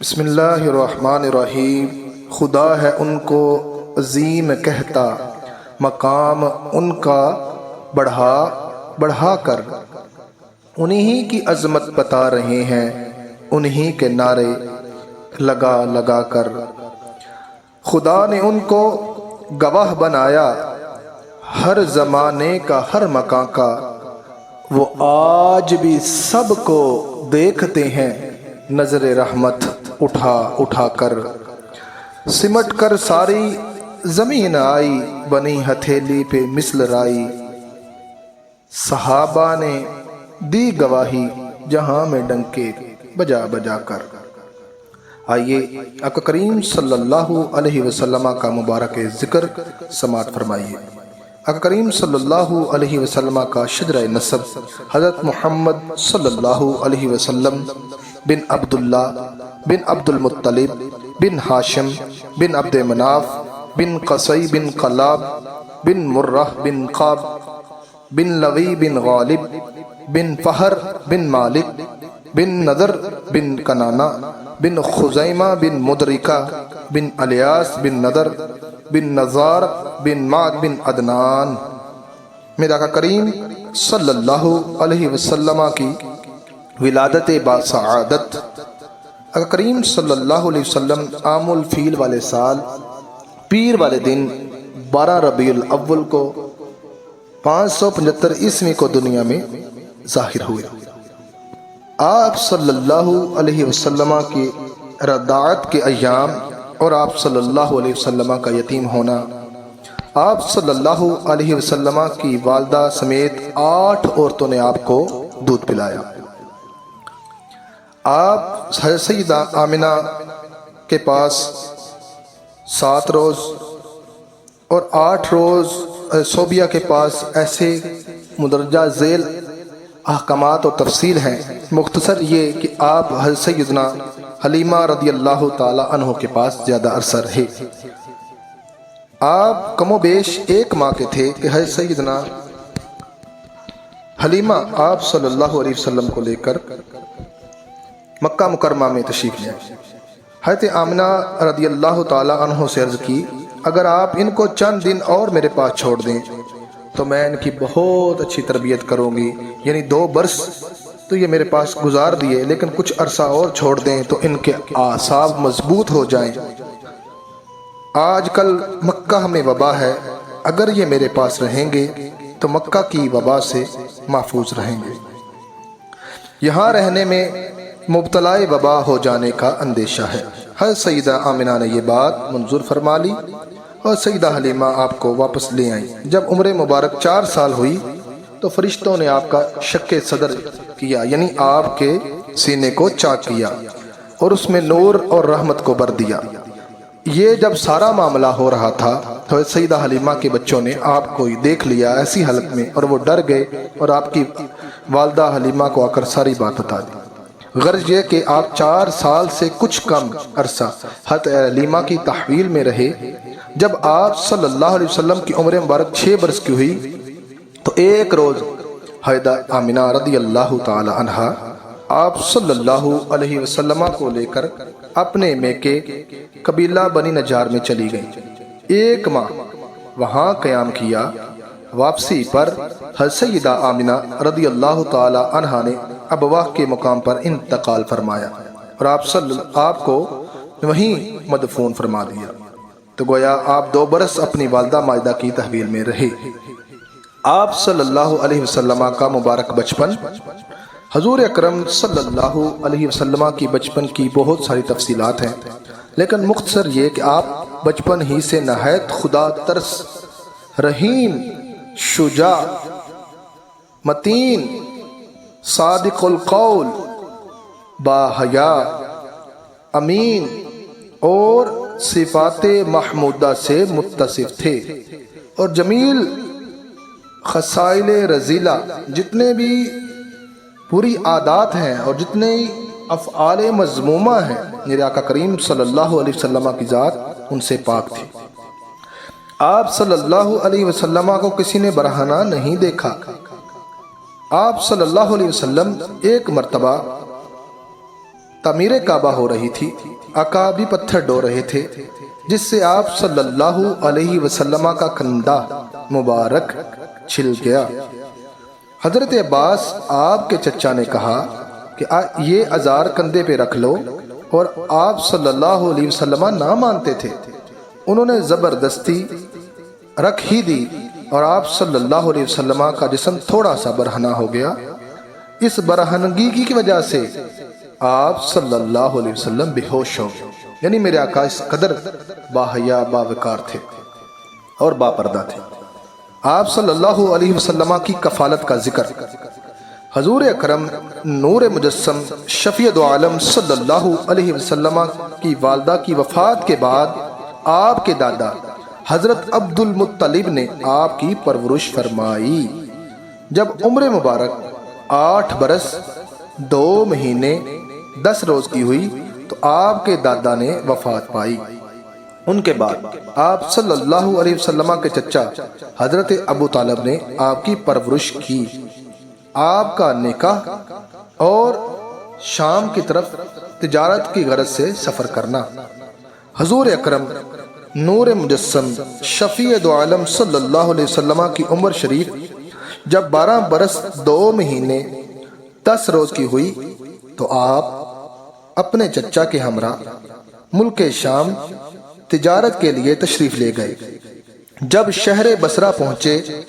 بسم اللہ الرحمن الرحیم۔ خدا ہے ان کو عظیم کہتا، مقام ان کا بڑھا بڑھا کر، انہی کی عظمت بتا رہے ہیں، انہی کے نعرے لگا لگا کر۔ خدا نے ان کو گواہ بنایا ہر زمانے کا، ہر مکان کا، وہ آج بھی سب کو دیکھتے ہیں نظر رحمت اٹھا اٹھا کر۔ سمٹ کر ساری زمین آئی، بنی ہتھیلی پہ مثل رائی، صحابہ نے دی گواہی جہاں میں ڈنکے بجا بجا کر۔ آئیے آقا کریم صلی اللہ علیہ وسلم کا مبارک ذکر سماعت فرمائیے۔ آقا کریم صلی اللہ علیہ وسلم کا شجرہ نسب حضرت محمد صلی اللہ علیہ وسلم بن عبداللہ بن عبد المطلب بن ہاشم بن عبد مناف بن قصی بن قلاب بن مرہ بن قاب بن لوی بن غالب بن فہر بن مالک بن نضر بن کنانہ بن خزیمہ بن مدرکہ بن الیاس بن نضر بن نزار بن معد بن عدنان۔ میرا آقا کریم صلی اللہ علیہ وسلم کی ولادت باسعادت۔ آقا کریم صلی اللہ علیہ وسلم عام الفیل والے سال پیر والے دن 12 ربیع الاول کو 575 عیسوی کو دنیا میں ظاہر ہوئے۔ آپ صلی اللہ علیہ وسلم کی رضاعت کے ایام اور آپ صلی اللہ علیہ وسلم کا یتیم ہونا، آپ صلی اللہ علیہ وسلم کی والدہ سمیت 8 عورتوں نے آپ کو دودھ پلایا۔ آپ سیدہ آمنہ کے پاس 7 روز اور 8 روز صوبیہ کے پاس ایسے مندرجہ ذیل احکامات اور تفصیل ہیں۔ مختصر یہ کہ آپ حضرت سیدنا حلیمہ رضی اللہ تعالی عنہ کے پاس زیادہ عرصہ رہے۔ آپ کم و بیش 1 ماہ کے تھے کہ حضرت سیدنا حلیمہ آپ صلی اللہ علیہ وسلم کو لے کر مکہ مکرمہ میں تشریف لے آئے۔ حضرت آمنہ رضی اللہ تعالی عنہ سے عرض کی، اگر آپ ان کو چند دن اور میرے پاس چھوڑ دیں تو میں ان کی بہت اچھی تربیت کروں گی، یعنی 2 برس تو یہ میرے پاس گزار دیے، لیکن کچھ عرصہ اور چھوڑ دیں تو ان کے اعصاب مضبوط ہو جائیں۔ آج کل مکہ میں وبا ہے، اگر یہ میرے پاس رہیں گے تو مکہ کی وبا سے محفوظ رہیں گے۔ یہاں رہنے میں مبتلا وبا ہو جانے کا اندیشہ ہے۔ حضرت سیدہ آمنہ نے یہ بات منظور فرما لی اور سیدہ حلیمہ آپ کو واپس لے آئیں۔ جب عمر مبارک 4 سال ہوئی تو فرشتوں نے آپ کا شق صدر کیا، یعنی آپ کے سینے کو چاک کیا اور اس میں نور اور رحمت کو بر دیا۔ یہ جب سارا معاملہ ہو رہا تھا تو سیدہ حلیمہ کے بچوں نے آپ کو دیکھ لیا ایسی حالت میں، اور وہ ڈر گئے اور آپ کی والدہ حلیمہ کو آ کر ساری بات بتا دی۔ غرض یہ کہ آپ 4 سال سے کچھ کم عرصہ حضرت حلیمہ کی تحویل میں رہے۔ جب آپ صلی اللہ علیہ وسلم کی عمر مبارک 6 برس کی ہوئی تو ایک روز حضرت آمنہ رضی اللہ تعالی عنہا آپ صلی اللہ علیہ وسلم کو لے کر اپنے میکے قبیلہ بنی نجار میں چلی گئیں۔ 1 ماہ وہاں قیام کیا۔ واپسی پر حضرت سیدہ آمنہ رضی اللہ تعالی عنہا نے ابواہ کے مقام پر انتقال فرمایا اور آپ کو وہیں مدفون فرما دیا۔ تو گویا آپ 2 برس اپنی والدہ ماجدہ کی تحویل میں رہے۔ آپ صلی اللہ علیہ وسلم کا مبارک بچپن، حضور اکرم صلی اللہ علیہ وسلم کی بچپن کی بہت ساری تفصیلات ہیں، لیکن مختصر یہ کہ آپ بچپن ہی سے نہایت خدا ترس، رحیم، شجاع، متین، صادق القول، باحیا، امین اور صفات محمودہ سے متصف تھے، اور جمیل خصائل رذیلہ، جتنے بھی پوری عادات ہیں اور جتنے افعال مذمومہ ہیں، میرے آقا کریم صلی اللہ علیہ وسلم کی ذات ان سے پاک تھی۔ آپ صلی اللہ علیہ وسلم کو کسی نے برہنہ نہیں دیکھا۔ آپ صلی اللہ علیہ وسلم ایک مرتبہ تعمیر کعبہ ہو رہی تھی، آقا بھی پتھر ڈو رہے تھے، جس سے آپ صلی اللہ علیہ وسلم کا کندھا مبارک چھل گیا۔ حضرت عباس آپ کے چچا نے کہا کہ یہ ازار کندھے پہ رکھ لو، اور آپ صلی اللہ علیہ وسلم نہ مانتے تھے۔ انہوں نے زبردستی رکھ ہی دی اور آپ صلی اللہ علیہ وسلم کا جسم تھوڑا سا برہنہ ہو گیا۔ اس برہنگی کی وجہ سے آپ صلی اللہ علیہ وسلم بے ہوش ہو گئے، یعنی میرے آقا اس قدر باحیا باوقار تھے اور باپردہ تھے۔ آپ صلی اللہ علیہ وسلم کی کفالت کا ذکر۔ حضور اکرم نور مجسم شفیع دو عالم صلی اللہ علیہ وسلم کی والدہ کی وفات کے بعد آپ کے دادا حضرت عبد المطلب نے آپ کی پرورش فرمائی۔ جب عمر مبارک 8 برس 2 مہینے 10 روز کی ہوئی تو آپ کے دادا نے وفات پائی۔ ان کے بعد آپ صلی اللہ علیہ وسلم کے چچا حضرت ابو طالب نے آپ کی پرورش کی۔ آپ کا نکاح اور شام کی طرف تجارت کی غرض سے سفر کرنا۔ حضور اکرم نور مجسم شفیع دو عالم صلی اللہ علیہ وسلم کی عمر شریف جب 12 برس 2 مہینے 10 روز کی ہوئی تو آپ اپنے چچا کے ہمراہ ملک شام تجارت کے لیے تشریف لے گئے۔ جب شہر بصرہ پہنچے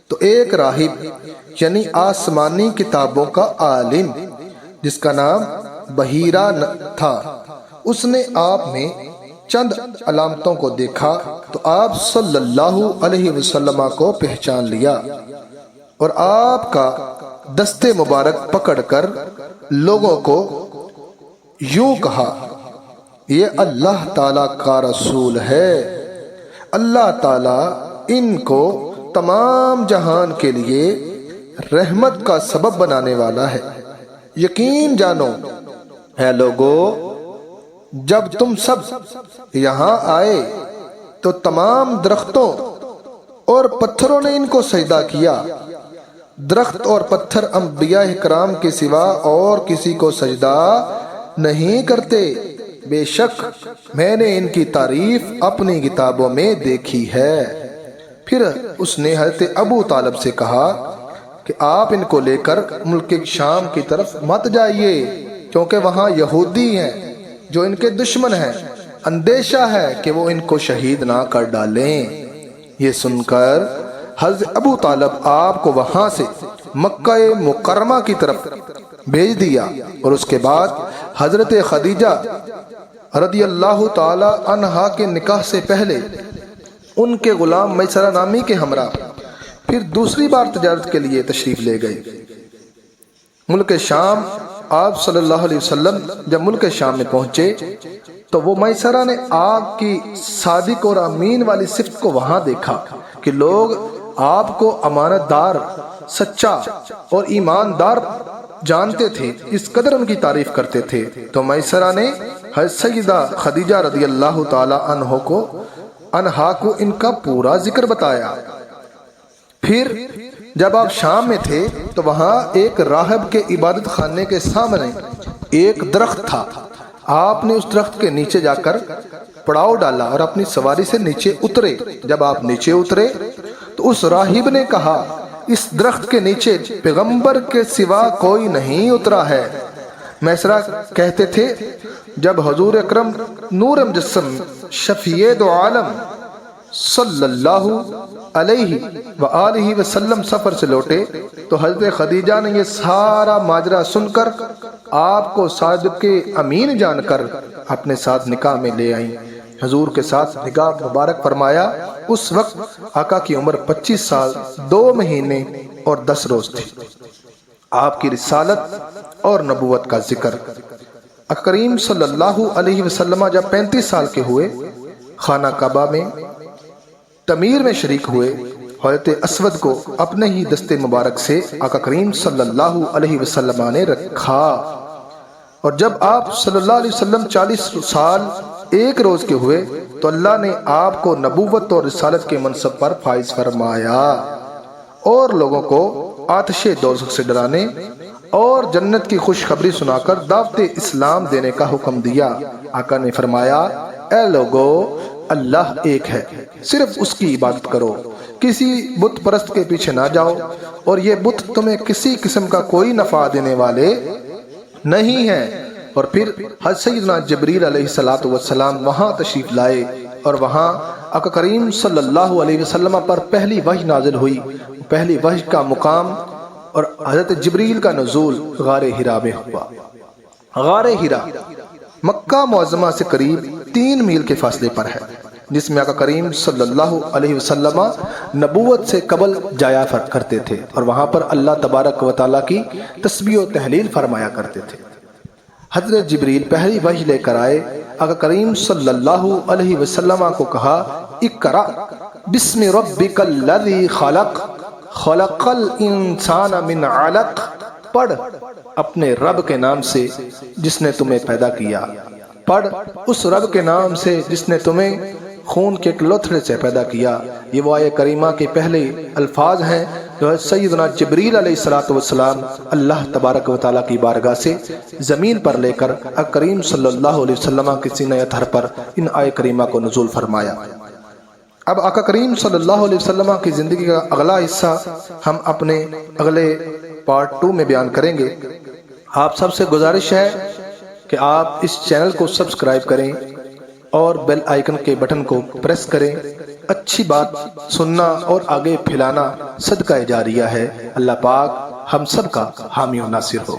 تو ایک راہب یعنی آسمانی کتابوں کا عالم جس کا نام بحیرہ تھا، اس نے آپ میں چند علامتوں کو دیکھا تو آپ صلی اللہ علیہ وسلم کو پہچان لیا اور آپ کا دستے مبارک پکڑ کر لوگوں کو یوں کہا، یہ اللہ تعالیٰ کا رسول ہے، اللہ تعالیٰ ان کو تمام جہان کے لیے رحمت کا سبب بنانے والا ہے۔ یقین جانو اے لوگو، جب تم سب یہاں آئے تو تمام درختوں اور پتھروں نے ان کو سجدہ کیا۔ درخت اور پتھر انبیاء کرام کے سوا اور کسی کو سجدہ نہیں کرتے، بے شک میں نے ان کی تعریف اپنی کتابوں میں دیکھی ہے۔ پھر اس نے حضرت ابو طالب سے کہا کہ آپ ان کو لے کر ملک شام کی طرف مت جائیے، کیونکہ وہاں یہودی ہیں جو ان کے دشمن ہیں، اندیشہ ہے کہ وہ ان کو شہید نہ کر ڈالیں۔ یہ سن کر حضرت ابو طالب آپ کو وہاں سے مکہ مکرمہ کی طرف بھیج دیا، اور اس کے بعد حضرت خدیجہ رضی اللہ تعالی عنہا کے نکاح سے پہلے ان کے غلام میسرہ نامی کے ہمراہ پھر دوسری بار تجارت کے لیے تشریف لے گئے ملک شام۔ آپ صلی اللہ علیہ وسلم جب ملک شام میں پہنچے تو وہ میسرہ نے آپ کی صادق اور امین والی صفت کو وہاں دیکھا کہ لوگ آپ کو امانت دار، سچا اور ایماندار جانتے تھے، اس قدر ان کی تعریف کرتے تھے۔ تو میسرہ نے حضرت سیدہ خدیجہ رضی اللہ تعالی عنہا کو ان کا پورا ذکر بتایا۔ پھر جب آپ شام میں تھے تو وہاں ایک راہب کے عبادت خانے کے سامنے ایک درخت تھا۔ آپ نے اس درخت کے نیچے جا کر پڑاؤ ڈالا اور اپنی سواری سے نیچے اترے۔ جب آپ نیچے اترے تو اس راہب نے کہا، اس درخت کے نیچے پیغمبر کے سوا کوئی نہیں اترا ہے۔ میسرہ کہتے تھے جب حضور اکرم نور مجسم شفیع دو عالم صلی اللہ علیہ وآلہ وسلم سفر سے لوٹے تو حضرت خدیجہ نے یہ سارا ماجرا سن کر آپ کو صادق امین جان کر اپنے ساتھ نکاح میں لے آئیں۔ حضور کے ساتھ نکاح مبارک فرمایا۔ اس وقت آقا کی عمر 25 سال 2 مہینے اور 10 روز تھی۔ آپ کی رسالت اور نبوت کا ذکر۔ کریم صلی اللہ علیہ وسلم جب 35 سال کے ہوئے خانہ کعبہ میں تعمیر میں شریک ہوئے۔ حضرت اسود کو اپنے ہی دستے مبارک سے آقا کریم صلی اللہ علیہ وسلم نے رکھا، اور جب آپ صلی اللہ علیہ وسلم 40 سال 1 روز کے ہوئے تو اللہ نے آپ کو نبوت اور رسالت کے منصب پر فائز فرمایا اور لوگوں کو آتش دوزخ سے ڈرانے اور جنت کی خوشخبری سنا کر دعوت اسلام دینے کا حکم دیا۔ آقا نے فرمایا اے لوگو، اللہ ایک ہے، صرف اس کی عبادت کرو، کسی بت پرست کے پیچھے نہ جاؤ، اور یہ بت تمہیں کسی قسم کا کوئی نفع دینے والے نہیں ہیں۔ اور پھر حضرت سیدنا جبریل علیہ السلام وہاں تشریف لائے، اور وہاں آقا کریم صلی اللہ علیہ وسلم پر پہلی وحی نازل ہوئی۔ پہلی وحی کا مقام اور حضرت جبریل کا نزول غار حرا میں ہوا۔ غار حرا مکہ معظمہ سے قریب 3 میل کے فاصلے پر ہے، جس میں آقا کریم صلی اللہ علیہ وسلم نبوت سے قبل جایا کرتے تھے، اور وہاں پر اللہ تبارک و تعالیٰ کی تسبیح و تحلیل فرمایا کرتے تھے۔ حضرت جبریل پہلی وحی لے کر آئے، آقا کریم صلی اللہ علیہ وسلم کو کہا اقرأ بسم ربک الذی خلق خلق الانسان من علق، پڑھ اپنے رب کے نام سے جس نے تمہیں پیدا کیا، پڑھ اس رب کے نام سے جس نے تمہیں خون کے ایک لوتھڑے سے پیدا کیا۔ یہ وہ آیہ کریمہ کے پہلے الفاظ ہیں جو سیدنا جبریل علیہ السلام اللہ تبارک و تعالیٰ کی بارگاہ سے زمین پر لے کر کریم صلی اللہ علیہ وسلم کے سینہ اطہر پر ان آیہ کریمہ کو نزول فرمایا۔ اب آقا کریم صلی اللہ علیہ وسلم کی زندگی کا اگلا حصہ ہم اپنے اگلے پارٹ 2 میں بیان کریں گے۔ آپ سب سے گزارش ہے کہ آپ اس چینل کو سبسکرائب کریں اور بیل آئیکن کے بٹن کو پریس کریں۔ اچھی بات سننا اور آگے پھیلانا صدقہ جاریہ ہے۔ اللہ پاک ہم سب کا حامی و ناصر ہو۔